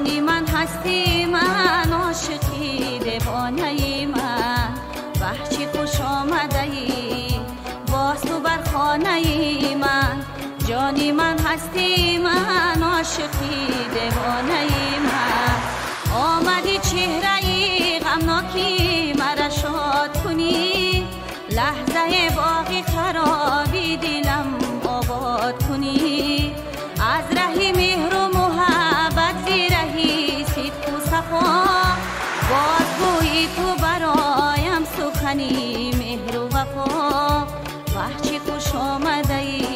جانی من هستی من عاشقی دیوانه من وح چی خوش آمده ای باز تو بر خانه من جانی من هستی من عاشقی دیوانه من آمدی چهره غمناکی مرا شاد کنی لحظه باقی خرابی دلم آباد کنی از رهی مهر و محبت زی رهی صدق و صفا باز گویی تو برایم سخنی مهر و وفا وح چی خوش آمده ای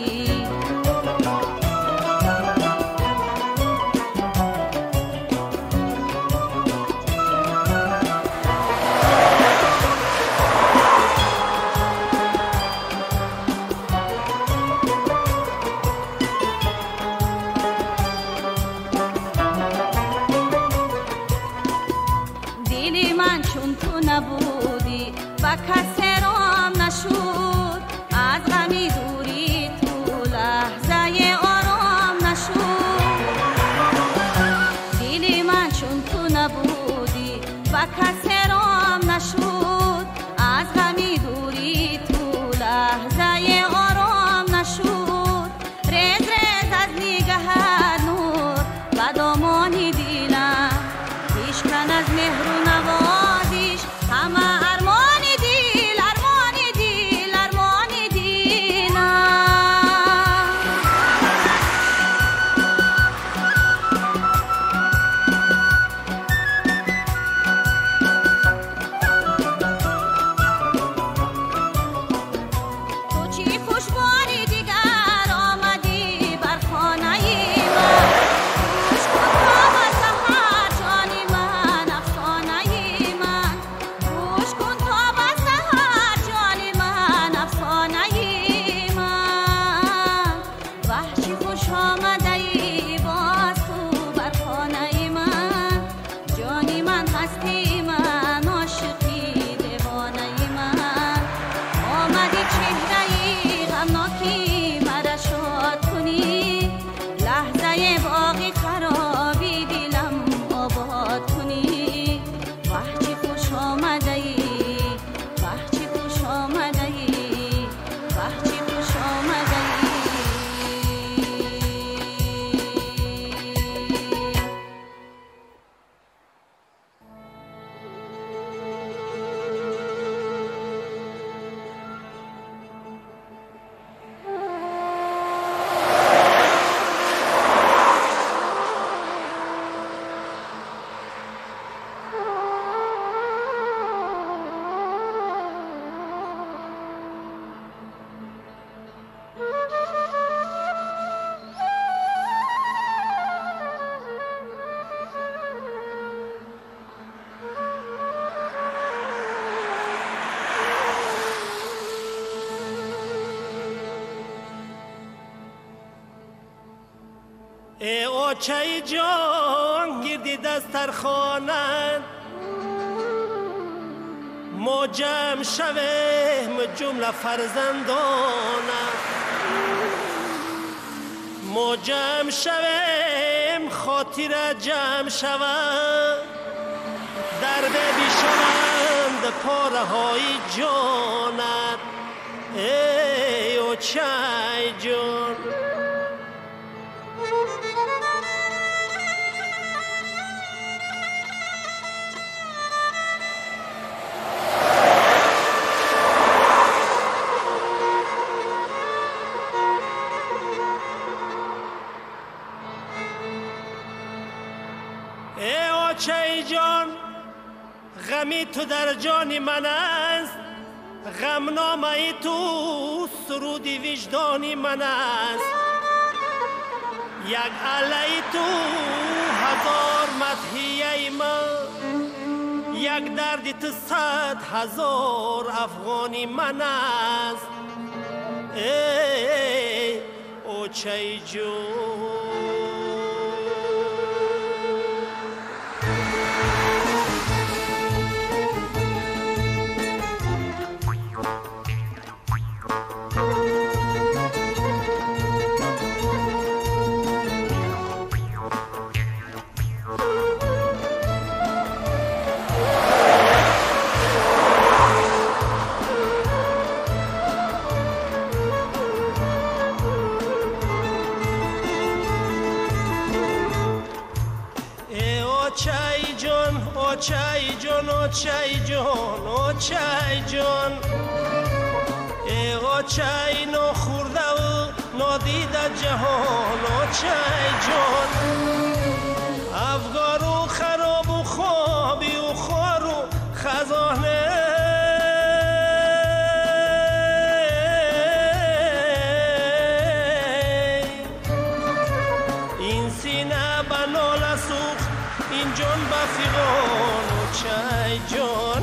نبودی و کسی رام نشود از غمی دوری تو لحظه آرام نشود دلی من چون تو نبودی و کسی رام نشود از غمی دوری تو لحظه آرام نشود ریز ریز از نگهت نور و دامانی دلم پیشکن از مهر و نوازیش همه ارمانی دیل ارمانی دیل ارمانی دیلم تو چی خوشباری دیگر آمدی بر خانه من خوش کن تا به سحر جانی من افسانه من خوش کن تا به سحر جانی من افسانه من وح چی خوش آمده ای باز تو بر خانه من جانی من هستی من عاشقی دیوانه من آمدی چهره غمناکی مرا شاد کنی لحظه باقی خرابی دلم آباد کنی وح چی خوش آمده ای وح چی خوش آمده ای وح چی خوش آمده ای ای اوچه جان گردی دسترخوانت ما جمع شویم جمله فرزندانت ما جمع شویم خاطر جمع شوم در بشوند پاره های جانت ای اوچه جان اوچه جان غمی تو در جان من است غمنامه تو سرودی وجدانی من است یک علی تو هزار مدحیه من یک دردی تو 100,000 افغانی من است ای اوچه جان چای جان او چای جان او چای جان ای او چای نو خورده و نادیده جهان او چای جان افگار و خراب و خوابی و خور و خزانه این سینه بنال سوخت این جان بفیغان و چای جان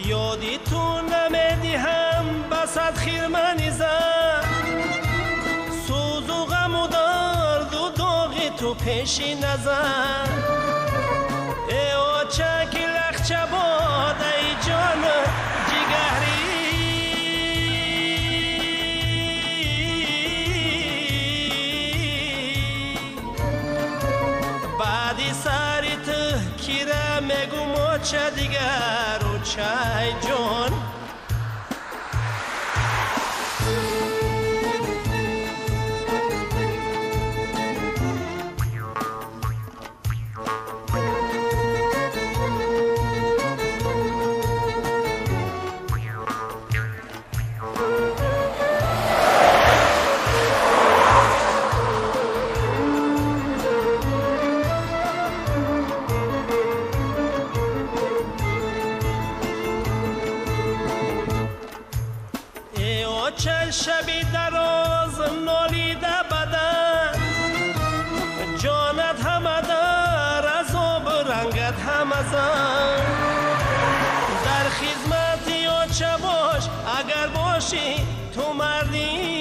یادی تو نمیدی هم بسد خیرمنی زن سوز و غم و درد و داغی تو پیشی نزن ای آچه که لخچه باد ای جان جگری بعدی سری تو کیره میگو ماچه دیگر و چای جان چل شبی دراز نالیده بدن جانت همه در از آب رنگت همه زن در خدمتی آچه باش اگر باشی تو مردی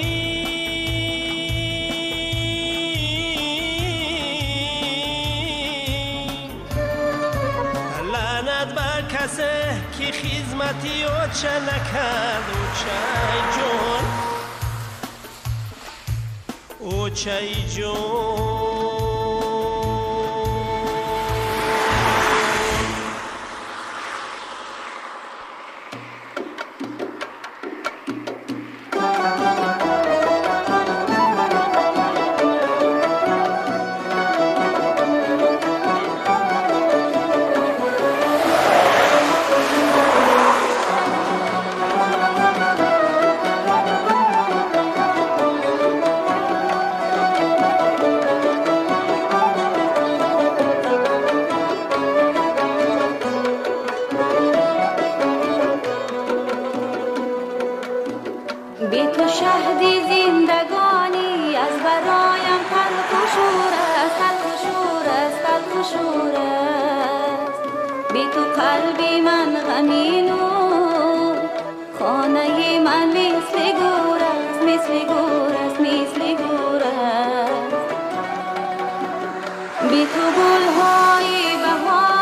لعنت بر کسی که خدمتی آچه نکرد و چای جان او چای جان بی تو شهدی زندگانی از برایم تلخ و شور است تلخ و شور است تلخ و شور است بی تو قلبی من غمین و خانه من مثل گور است مثل گور است مثل گور است بی تو گلهای بهاران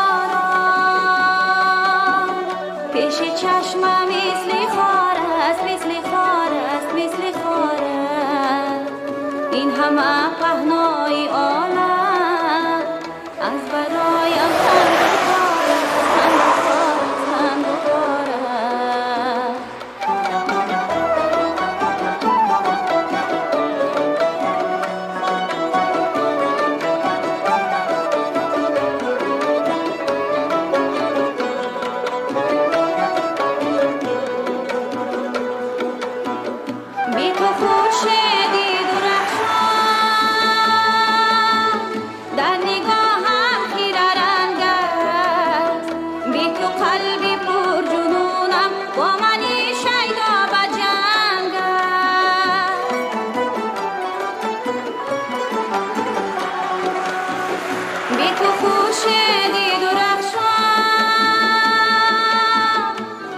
پیش چشمم مثل خار است مثل خار است مثل خار است این همه پهنای عالم از برایم تنگ و خار است تنگ و خار است تنگ و خار است بی تو خورشیدی درخشان در نگاهم خیره رنگ است بی تو قلبی پر جنونم با منی شیدا به جنگ است بی تو خورشیدی درخشان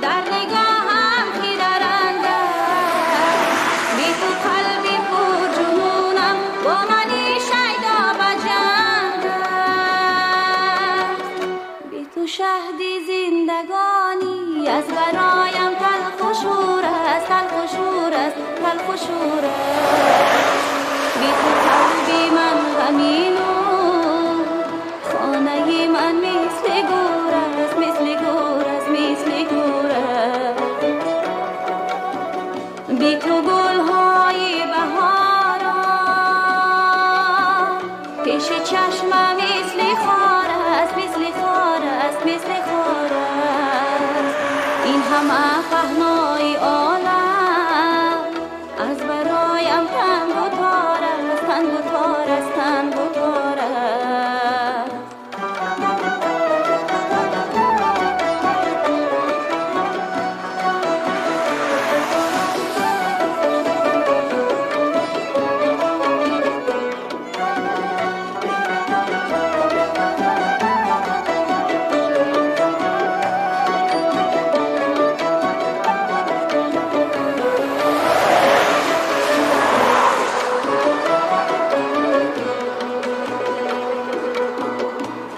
در نگاهم خیره رنگ است بی تو قلبی پر جنونم با منی شیدا به جنگ است شهدی زندگانی از برایم تلخ و شور است، تلخ و شور است، تلخ و شور است. بی تو قلبی من غمین و خانه من مثل گور است، مثل گور است، مثل گور است. بی تو گلهای بهارا پیش چشمم مثل خار است، مثل خار است، مثل خار است. این همه پهنای عالم از برایم تنگ و تار است، تنگ و تار است، تنگ و تار است.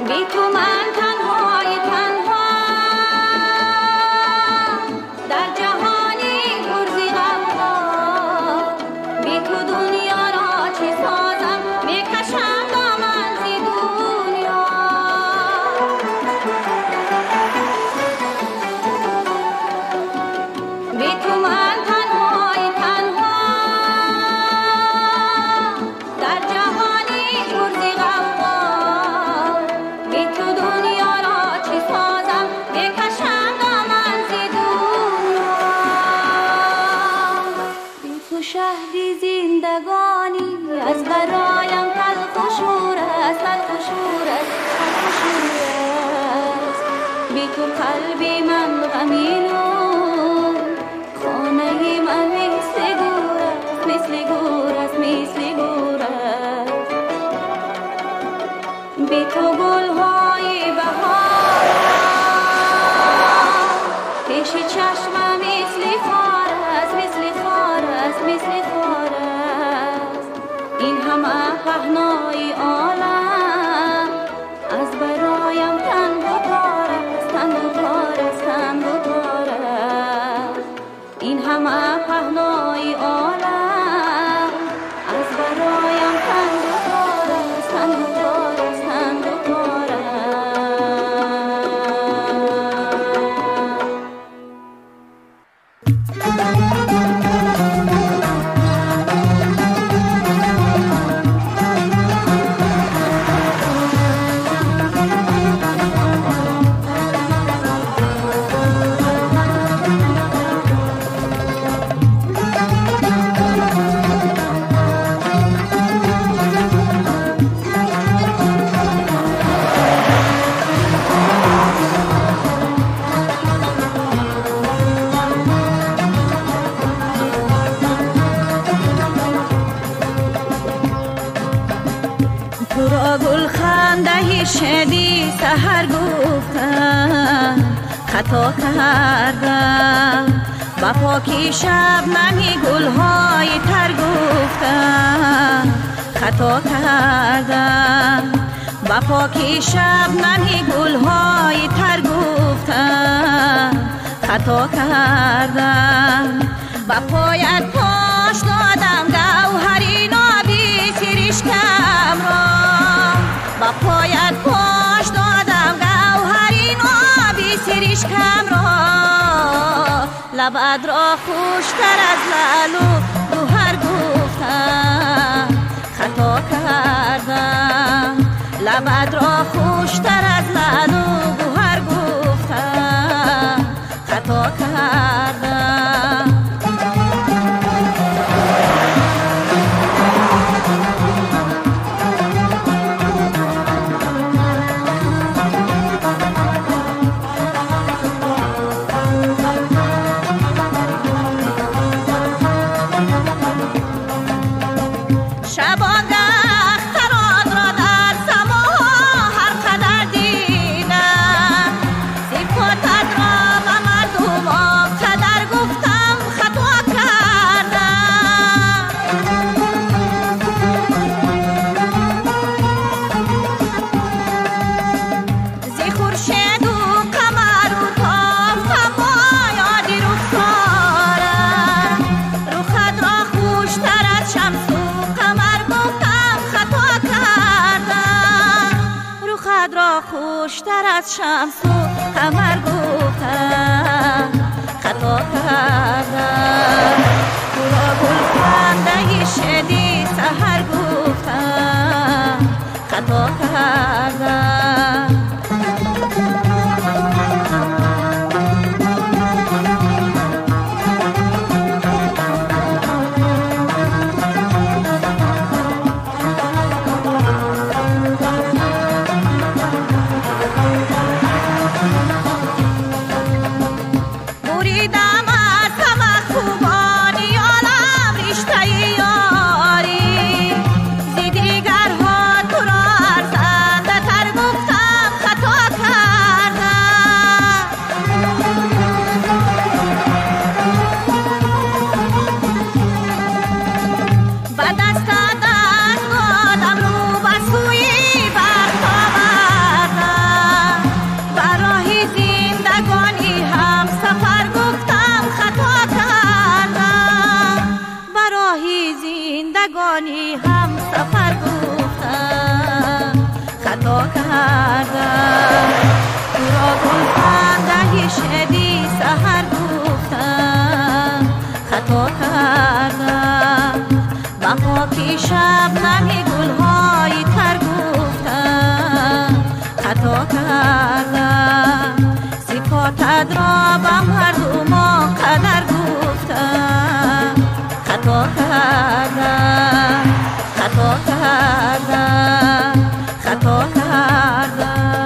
بی تو من تنهای تنها در جهانی گرزی غمها. بی تو دنیا را چه سازم، میکشم دامن زی دنیا. بی تو من تنهای تنها در جهانی گرزی غمها. بی تو دنیا را چی سازم، بکشم دامن زی دنیا. بی تو شهدی زندگانی از برایم تلخ و شور است، تلخ و شور است، تلخ و شور است. بی تو قلبی من غمین و خانه من مثل گور است، مثل گور است، مثل گور است. بی تو گلهای بهار پیش چشمم مثل خار است، مثل خار است، مثل خار است. این همه پهنای عالم از برایم تنگ و تار است، تنگ و تار است، تنگ و تار است. این همه پهنای عالم از برایم تنگ و تار است، تنگ و تار است، تنگ و تار تو را گل خنده شدی سحر گفتم، خطا کردم. با پاکی شب نمی گلهای تر گفتم، خطا کردم. با پاکی شب نمی گلهای تر گفتم، خطا کردم. با پایت پاش دادم گوهری نابی سرشکم را. با پایت پاش دادم گوهری نابی سرشکم را. لبت را خوشتر از لعل و گوهر گفتم، خطا کردم. لبت را خوشتر از لعل و گوهر گفتم، خطا کردم. شبانگه اختران را در سما هر قدر دید خوشتر از شمس و قمر گفتم خطا کردم تو را گل خنده شدی سحر گفتم خطا کردم هم سفر گفتم خطا کردم تو را گل خنده شدی سحر گفتم خطا کردم بها که شبنم گلهای تر گفتم خطا کردم صفاتت را به مردم قدر گفتم خطا کردم خطا کردم خطا کردم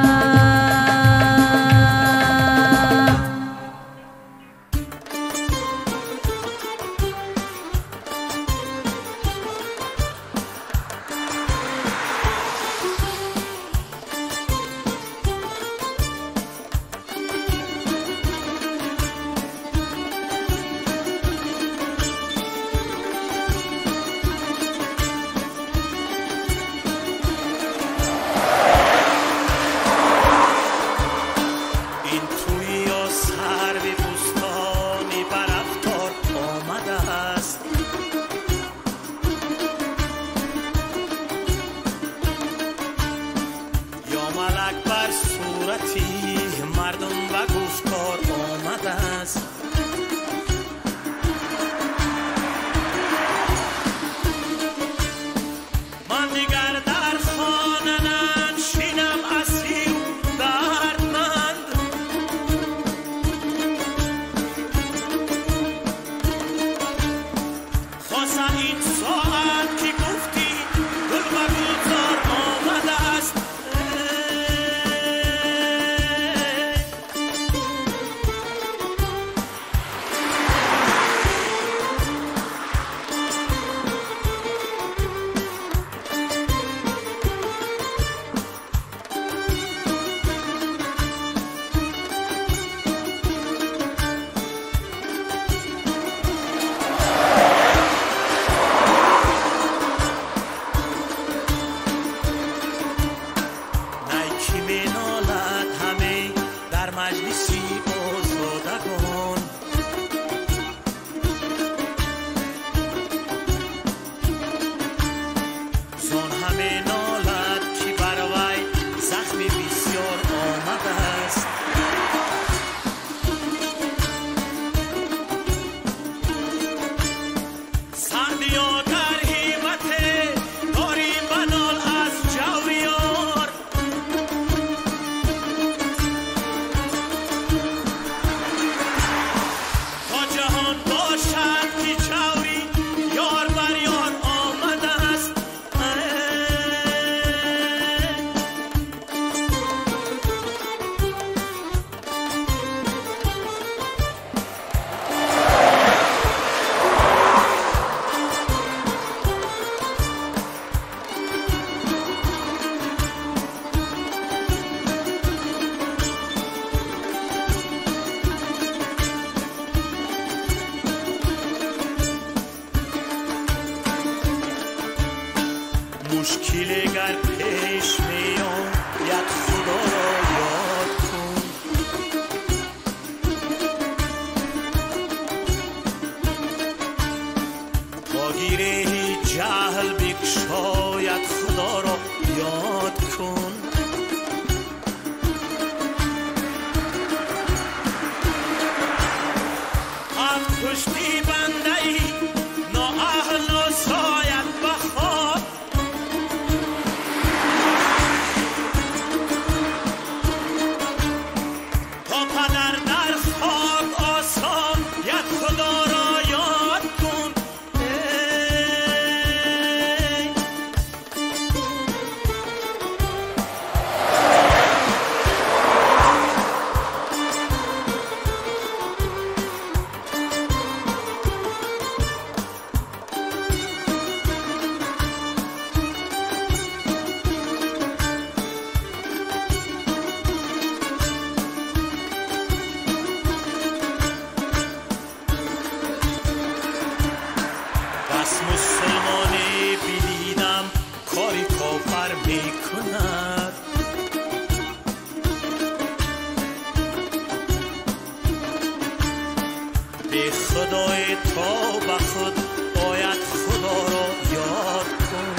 بی خدای تو به خود باید خدا را یاد کن.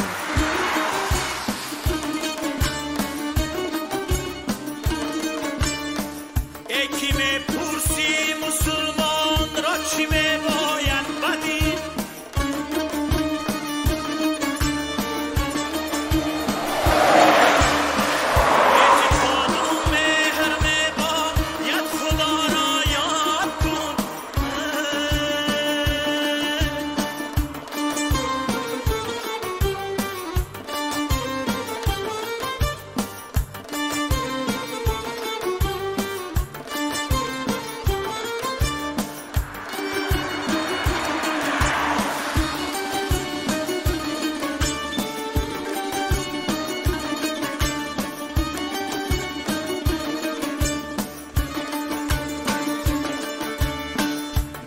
یکی میپرسی مسلمان را چی میباید بدید، یکی کدوم مهر میباید خدا را یاد کن.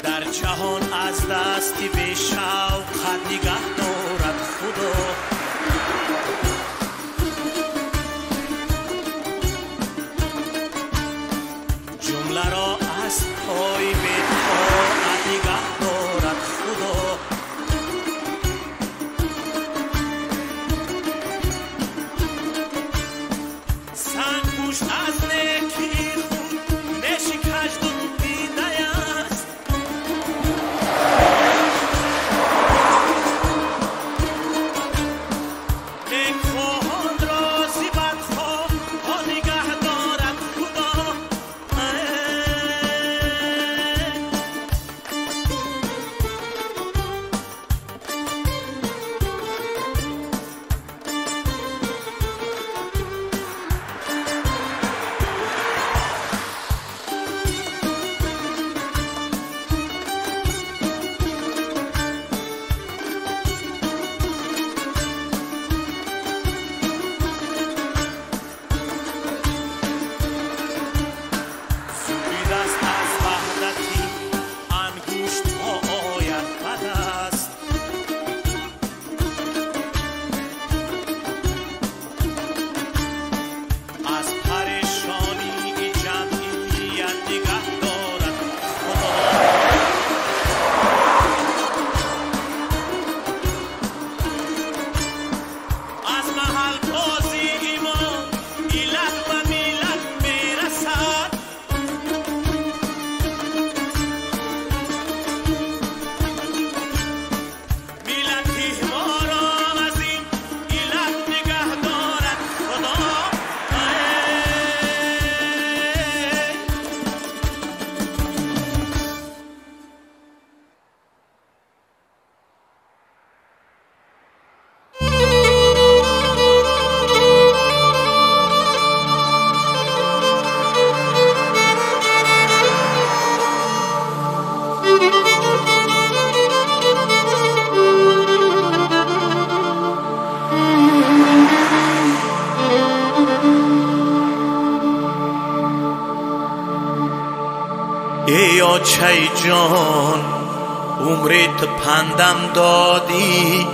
در جهان از دستی به شوق نگه دارد خدا، جمله را از پای به طاعت نگه دارد خدا. سنگ پوش از نیکی خود نشکشت و دیده است، نیکخواهان را زی بدخواه ها نگه دارد خدا. سوی دست از وحدتی انگوشت ها آید بد است، از پریشانی جمعیت نگه دارد خدا. از محل بازی ایمان ایلت و میلت میرسد، میلتی ما را از این ایلت نگه دارد خدا. ای آچه جان عمرت پندم دادی،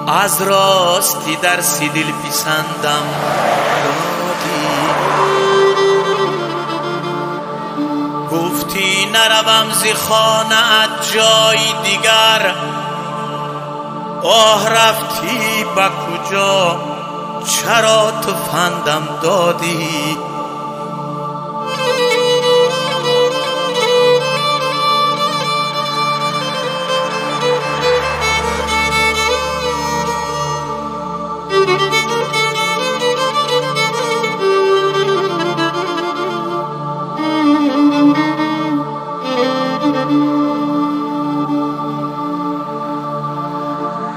از راستی درسی دل پسندم دادی. گفتی نروم ز خانه‌ات جای دیگر، آه رفتی به کجا چرا تو پندم دادی.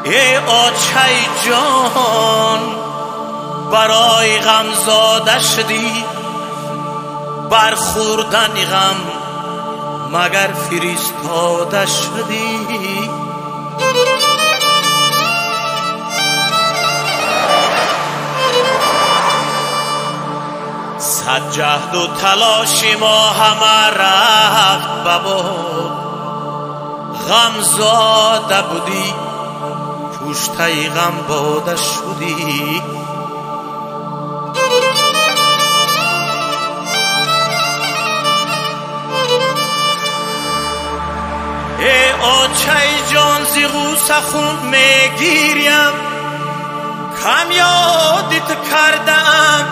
ای آچه جان برای غم زاده شدی، برخوردن غم مگر فرستاده شدی. صد جهد و تلاش ما همه رفت بباد، غم زاده بودی پشته غم باده شدی. زیغو سخون میگیریم کم یادت کردم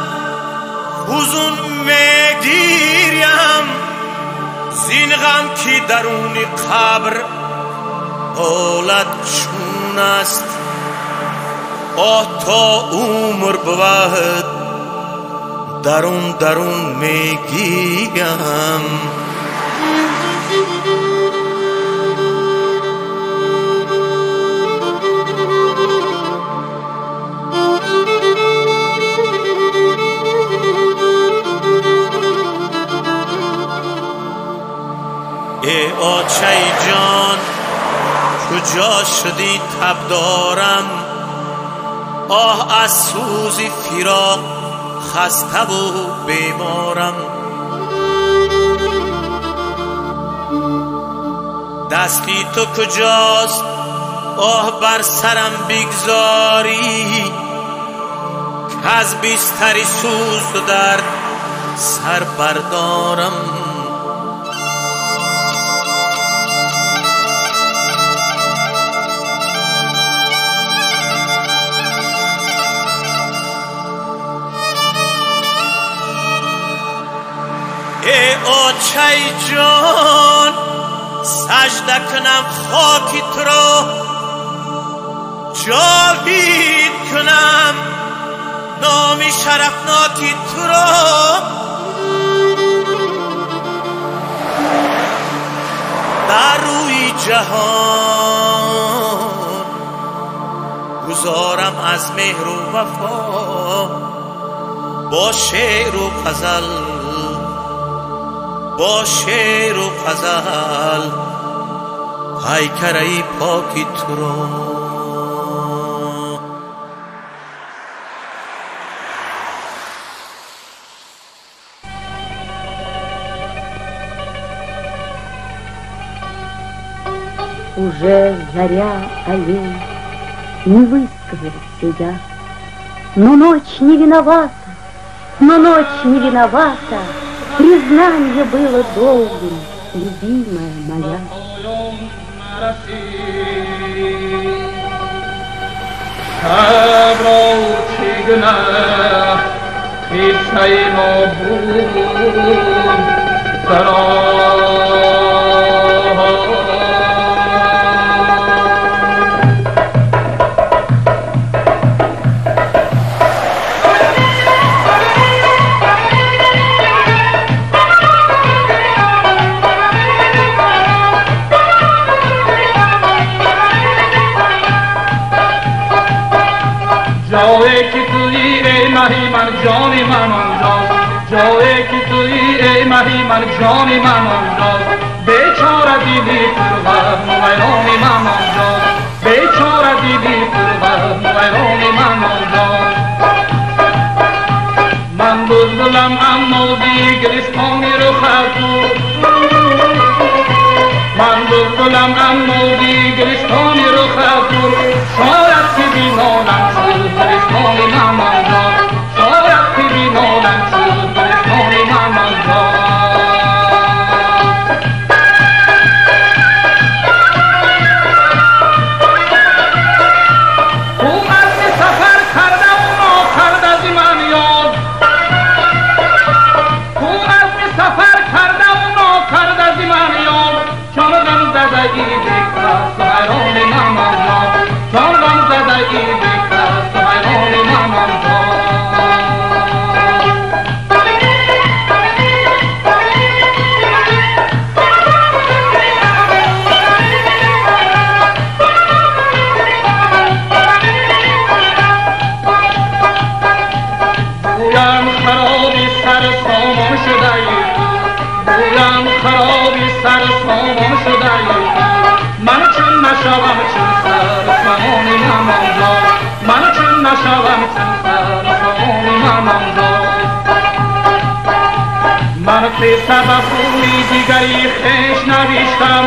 حزون میگیریم زین غم کی درون قبر حالت چون است آه تا عمر بود درون درون میگیریم ای آچه جان کجا شدی تب دارم آه از سوز فراق خسته و بیمارم دستی تو کجاست آه بر سرم بگذاری که از بستری سوز و درد سر بردارم ای آچه جان سجده کنم خاکی تو را جاوید کنم نامی شرفناکی تو را در روی جهان گذارم از مهر و وفا با شعر و غزل با شعر و غزل پیکره پاکی تو را Уже заря аллей не высказал себя, но ночь не виновата, но ночь не виновата. Признание было долгим, любимая моя. جانی من آنجاست جایی که توی ای مهی من جانی من آنجاست بیچاره دیدی پرغم ویرانی من آنجاست بیچاره دیدی پرغم ویرانی من آنجاست من بلبلم اما دیگرستانی رو خطو من بلبلم اما دیگرستانی رو خطو شاید که بینانم شد گرستانی من آنجاست نولم شد برستانی من او از سفر کرده اونا کرده زی من یاد او از سفر کرده اونا کرده زی من یاد چون غم زده ای بکر سهران من آنجا چون غم زده ای بکر سهران من آنجا سر سامان شده من چون نشوم چون سر سامان نمانجا من چون نشوم چون سر سامان نمانجا من قصه به خوی دیگری خیش نوشتم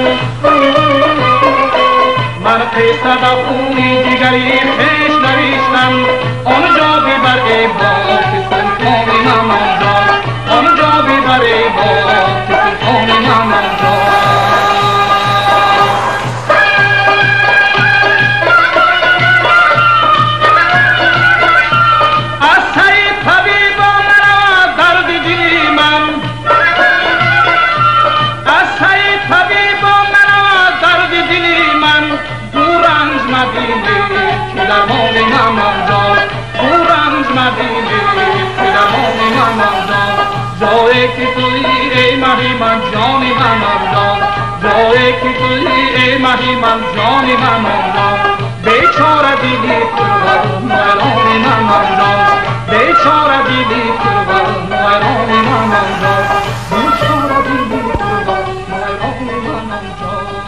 من قصه به خوی دیگری خیش نوشتم آنجا ببر ای باغ که سلطان نمانجا آنجا ببر ای باغ که سلطان نمانجا جایی که توی ای ماهی من جانی من آزاد جایی که توی ای ماهی من جانی من آزاد بیچاره دیدی پرور مهرانی من آزاد بیچاره دیدی پرور مهرانی من آزاد بیچاره دیدی پرور مهرانی من آزاد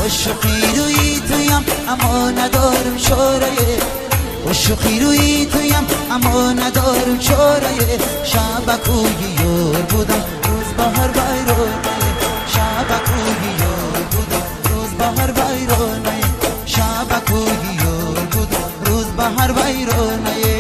خوش و خیروی تویم اما ندارم شورای خوش و خیروی تویم اما ندارم شورای شبکوی یار بودم روز بهار بیرونای شبکوی یار بودم روز بهار بیرونای شبکوی یار بودم روز بهار بیرونای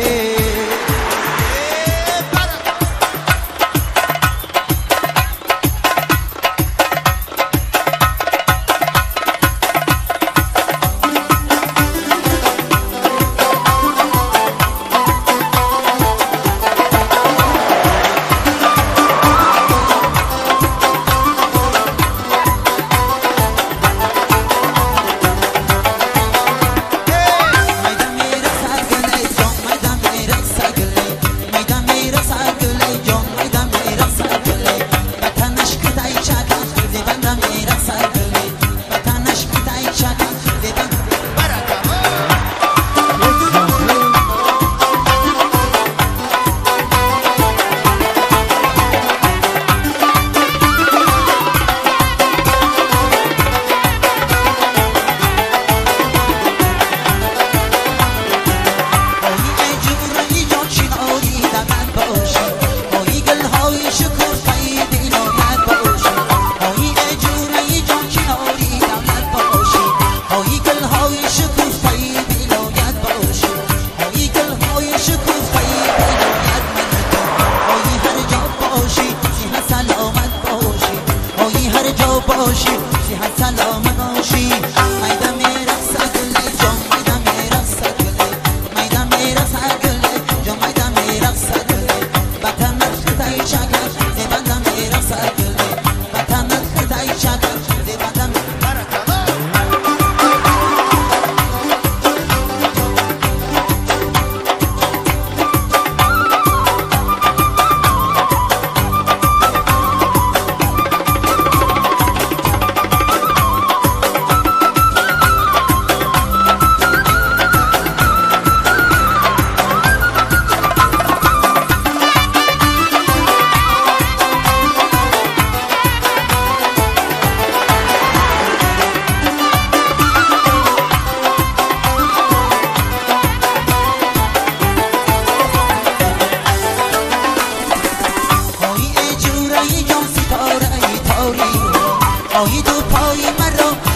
آیی تو پای مرا